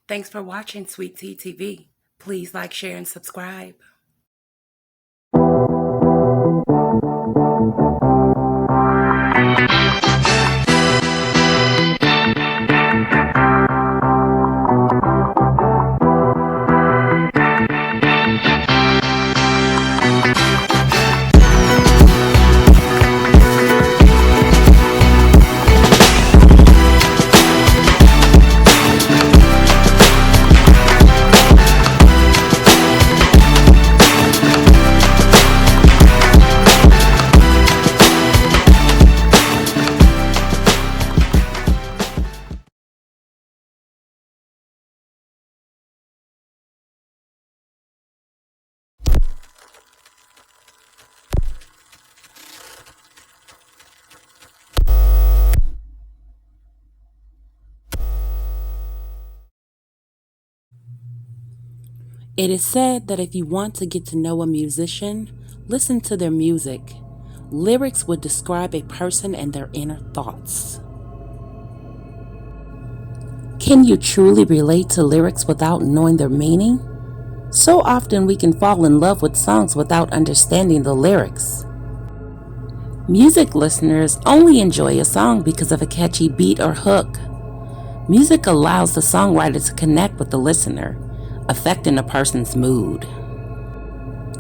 Thanks for watching Sweet Tea TV. Please like, share, and subscribe. It is said that if you want to get to know a musician, listen to their music. Lyrics would describe a person and their inner thoughts. Can you truly relate to lyrics without knowing their meaning? So often we can fall in love with songs without understanding the lyrics. Music listeners only enjoy a song because of a catchy beat or hook. Music allows the songwriter to connect with the listener, affecting a person's mood,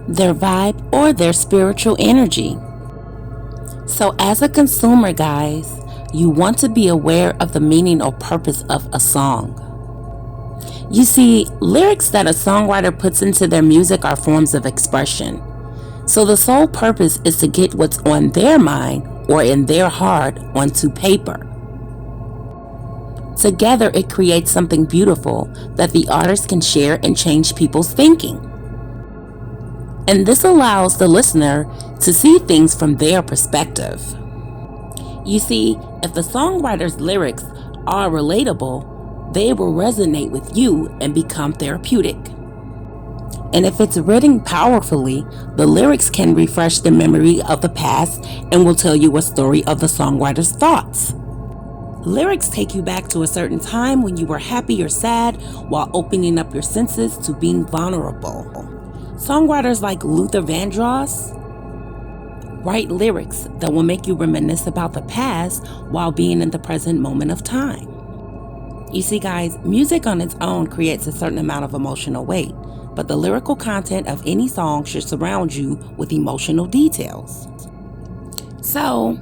their vibe, or their spiritual energy. So as a consumer, guys, you want to be aware of the meaning or purpose of a song. You see, lyrics that a songwriter puts into their music are forms of expression. So the sole purpose is to get what's on their mind or in their heart onto paper. Together, it creates something beautiful that the artist can share and change people's thinking. And this allows the listener to see things from their perspective. You see, if the songwriter's lyrics are relatable, they will resonate with you and become therapeutic. And if it's written powerfully, the lyrics can refresh the memory of the past and will tell you a story of the songwriter's thoughts. Lyrics take you back to a certain time when you were happy or sad while opening up your senses to being vulnerable. Songwriters like Luther Vandross write lyrics that will make you reminisce about the past while being in the present moment of time. You see, guys, music on its own creates a certain amount of emotional weight, but the lyrical content of any song should surround you with emotional details. So,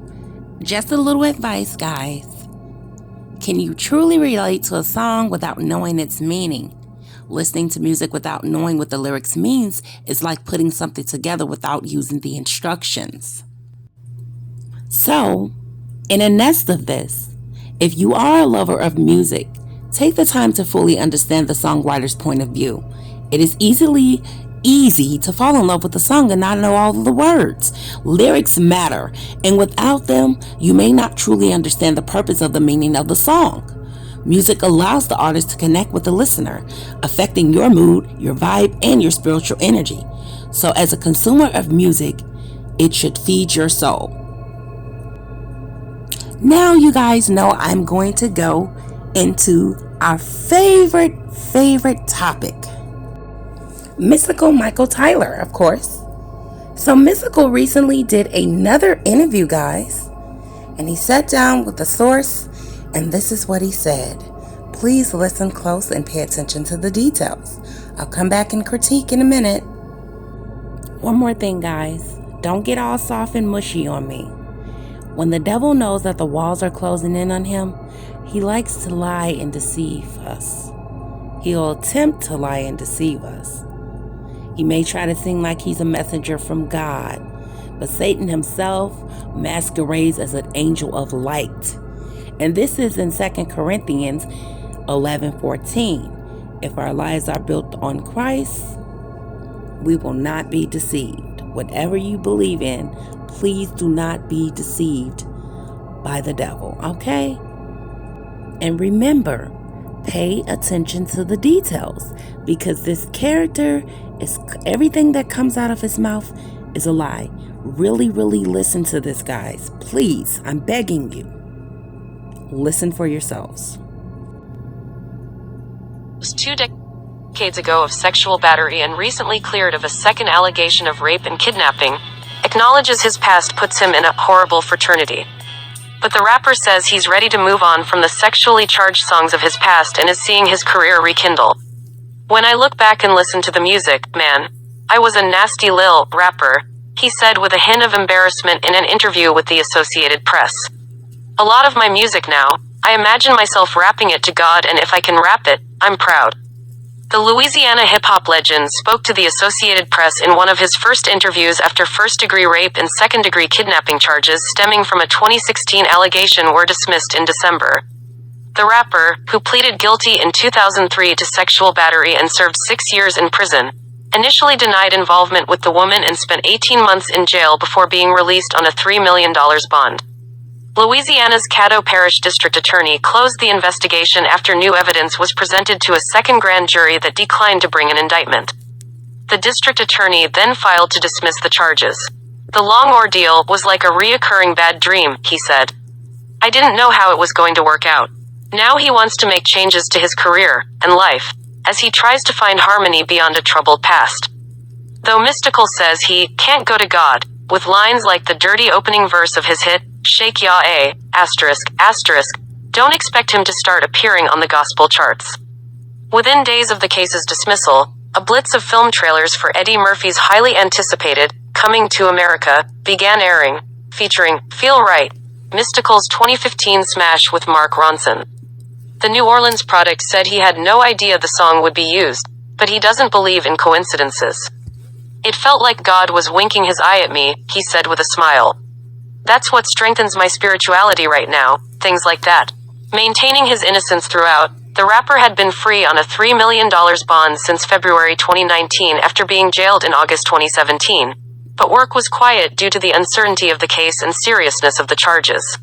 just a little advice, guys. Can you truly relate to a song without knowing its meaning? Listening to music without knowing what the lyrics means is like putting something together without using the instructions. So, in a nest of this, if you are a lover of music, take the time to fully understand the songwriter's point of view. It is easy to fall in love with a song and not know all of the words. Lyrics matter, and without them, you may not truly understand the purpose of the meaning of the song. Music allows the artist to connect with the listener, affecting your mood, your vibe, and your spiritual energy. So as a consumer of music, it should feed your soul. Now you guys know I'm going to go into our favorite topic. Mystikal Michael Tyler, of course. So Mystikal recently did another interview, guys, and he sat down with the source, and this is what he said. Please listen close and pay attention to the details. I'll come back and critique in a minute. One more thing, guys. Don't get all soft and mushy on me. When the devil knows that the walls are closing in on him, he likes to lie and deceive us. He'll attempt to lie and deceive us. He may try to seem like he's a messenger from God, but Satan himself masquerades as an angel of light. And this is in 2 Corinthians 11:14. If our lives are built on Christ, we will not be deceived. Whatever you believe in, please do not be deceived by the devil, okay? And remember, pay attention to the details, because this character is everything that comes out of his mouth is a lie. Really listen to this, guys. Please, I'm begging you. Listen for yourselves. 2 decades ago of sexual battery and recently cleared of a second allegation of rape and kidnapping, acknowledges his past puts him in a horrible fraternity. But the rapper says he's ready to move on from the sexually charged songs of his past and is seeing his career rekindle. "When I look back and listen to the music, man, I was a nasty lil rapper," he said with a hint of embarrassment in an interview with the Associated Press. "A lot of my music now, I imagine myself rapping it to God, and if I can rap it, I'm proud." The Louisiana hip-hop legend spoke to the Associated Press in one of his first interviews after first-degree rape and second-degree kidnapping charges stemming from a 2016 allegation were dismissed in December. The rapper, who pleaded guilty in 2003 to sexual battery and served 6 years in prison, initially denied involvement with the woman and spent 18 months in jail before being released on a $3 million bond. Louisiana's Caddo Parish District Attorney closed the investigation after new evidence was presented to a second grand jury that declined to bring an indictment. The district attorney then filed to dismiss the charges. "The long ordeal was like a reoccurring bad dream," he said. "I didn't know how it was going to work out." Now he wants to make changes to his career and life, as he tries to find harmony beyond a troubled past. Though Mystikal says he can't go to God, with lines like the dirty opening verse of his hit, "Shake Ya A, ***, don't expect him to start appearing on the gospel charts. Within days of the case's dismissal, a blitz of film trailers for Eddie Murphy's highly anticipated Coming to America began airing, featuring Feel Right, Mystikal's 2015 smash with Mark Ronson. The New Orleans product said he had no idea the song would be used, but he doesn't believe in coincidences. "It felt like God was winking his eye at me," he said with a smile. "That's what strengthens my spirituality right now," things like that. Maintaining his innocence throughout, the rapper had been free on a $3 million bond since February 2019 after being jailed in August 2017. But work was quiet due to the uncertainty of the case and seriousness of the charges.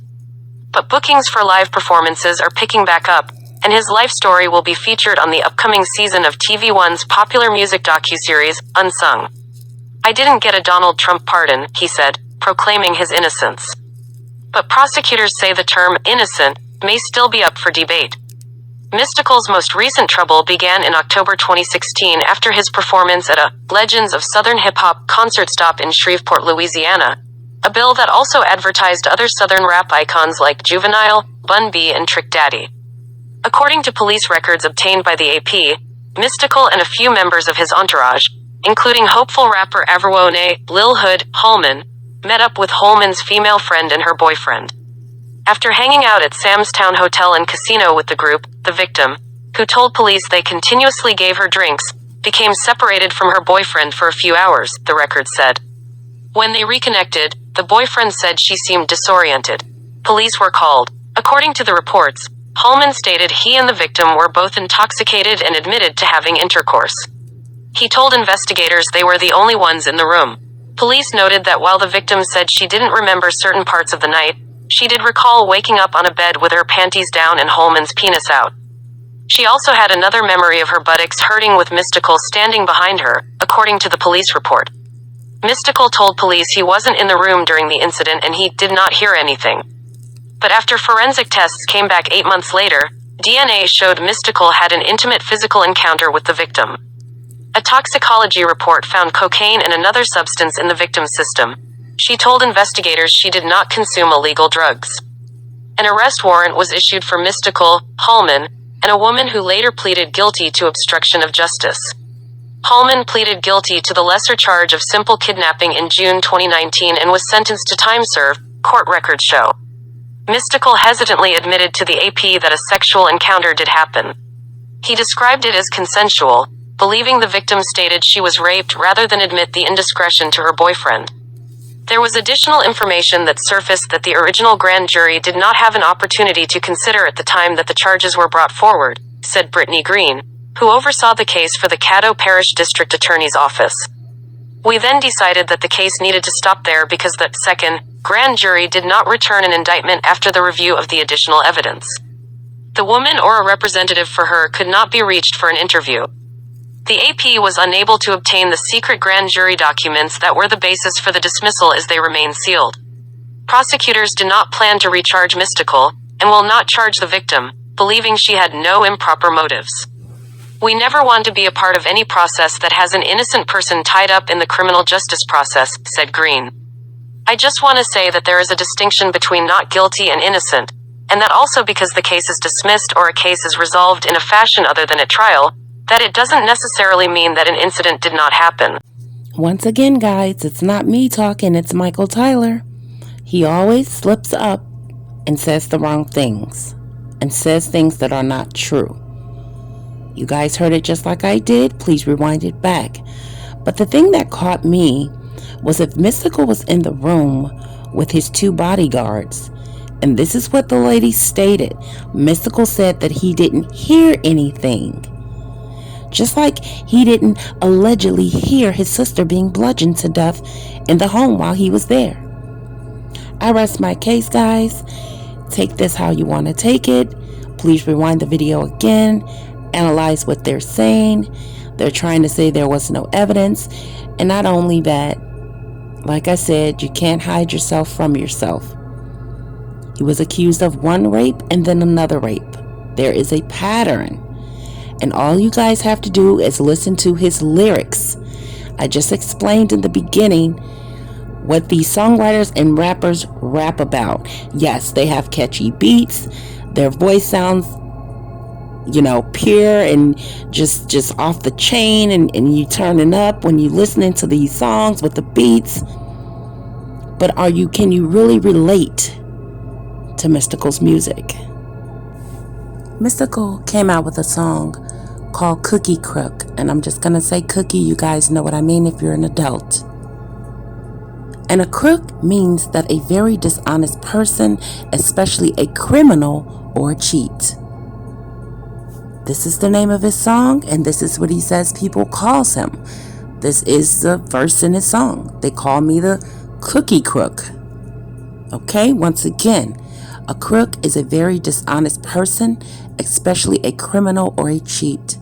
But bookings for live performances are picking back up, and his life story will be featured on the upcoming season of TV1's popular music docuseries, Unsung. "I didn't get a Donald Trump pardon," he said, proclaiming his innocence. But prosecutors say the term innocent may still be up for debate. Mystikal's most recent trouble began in October 2016 after his performance at a Legends of Southern Hip Hop concert stop in Shreveport, Louisiana, a bill that also advertised other Southern rap icons like Juvenile, Bun B, and Trick Daddy. According to police records obtained by the AP, Mystikal and a few members of his entourage, including hopeful rapper Avrone, Lil Hood, Holman, met up with Holman's female friend and her boyfriend. After hanging out at Sam's Town Hotel and Casino with the group, the victim, who told police they continuously gave her drinks, became separated from her boyfriend for a few hours, the record said. When they reconnected, the boyfriend said she seemed disoriented. Police were called. According to the reports, Holman stated he and the victim were both intoxicated and admitted to having intercourse. He told investigators they were the only ones in the room. Police noted that while the victim said she didn't remember certain parts of the night, she did recall waking up on a bed with her panties down and Holman's penis out. She also had another memory of her buttocks hurting with Mystikal standing behind her, according to the police report. Mystikal told police he wasn't in the room during the incident and he did not hear anything. But after forensic tests came back 8 months later, DNA showed Mystikal had an intimate physical encounter with the victim. A toxicology report found cocaine and another substance in the victim's system. She told investigators she did not consume illegal drugs. An arrest warrant was issued for Mystikal, Holman, and a woman who later pleaded guilty to obstruction of justice. Holman pleaded guilty to the lesser charge of simple kidnapping in June 2019 and was sentenced to time served, court records show. Mystikal hesitantly admitted to the AP that a sexual encounter did happen. He described it as consensual, believing the victim stated she was raped rather than admit the indiscretion to her boyfriend. There was additional information that surfaced that the original grand jury did not have an opportunity to consider at the time that the charges were brought forward, said Brittany Green, who oversaw the case for the Caddo Parish District Attorney's Office. We then decided that the case needed to stop there because the second grand jury did not return an indictment after the review of the additional evidence. The woman or a representative for her could not be reached for an interview. The AP was unable to obtain the secret grand jury documents that were the basis for the dismissal as they remain sealed. Prosecutors do not plan to recharge Mystikal, and will not charge the victim, believing she had no improper motives. We never want to be a part of any process that has an innocent person tied up in the criminal justice process, said Green. I just want to say that there is a distinction between not guilty and innocent, and that also because the case is dismissed or a case is resolved in a fashion other than at trial, that it doesn't necessarily mean that an incident did not happen. Once again, guys, it's not me talking, it's Michael Tyler. He always slips up and says the wrong things, and says things that are not true. You guys heard it just like I did. Please rewind it back. But the thing that caught me was if Mystikal was in the room with his 2 bodyguards, and this is what the lady stated. Mystikal said that he didn't hear anything. Just like he didn't allegedly hear his sister being bludgeoned to death in the home while he was there. I rest my case, guys. Take this how you want to take it. Please rewind the video again. Analyze what they're saying. They're trying to say there was no evidence. And not only that, like I said, you can't hide yourself from yourself. He was accused of one rape and then another rape. There is a pattern. And all you guys have to do is listen to his lyrics. I just explained in the beginning what these songwriters and rappers rap about. Yes, they have catchy beats. Their voice sounds, pure and just off the chain, and you turning up when you listening to these songs with the beats. But can you really relate to Mystikal's music? Mystikal came out with a song called Cookie Crook, and I'm just gonna say cookie. You guys know what I mean if you're an adult. And a crook means that a very dishonest person, especially a criminal or a cheat. This is the name of his song, and this is what he says people calls him. This is the verse in his song. They call me the Cookie Crook. Okay, once again, a crook is a very dishonest person, especially a criminal or a cheat.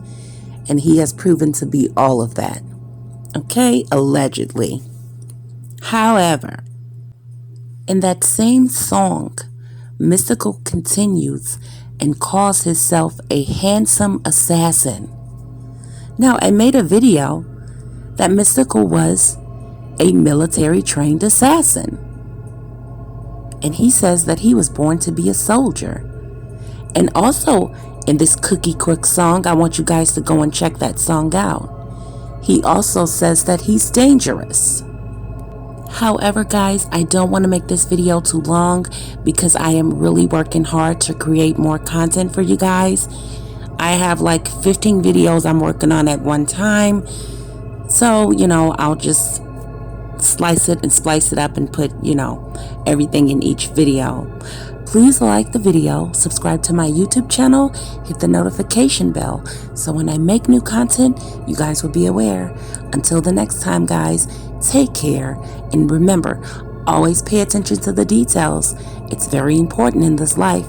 And he has proven to be all of that. Okay, allegedly. However, in that same song, Mystikal continues and calls himself a handsome assassin. Now, I made a video that Mystikal was a military trained assassin. And he says that he was born to be a soldier. And also, in this Cookie Crook song, I want you guys to go and check that song out. He also says that he's dangerous. However, guys, I don't want to make this video too long because I am really working hard to create more content for you guys. I have like 15 videos I'm working on at one time. So, I'll just slice it and splice it up and put, everything in each video. Please like the video, subscribe to my YouTube channel, hit the notification bell, so when I make new content, you guys will be aware. Until the next time, guys, take care, and remember, always pay attention to the details. It's very important in this life.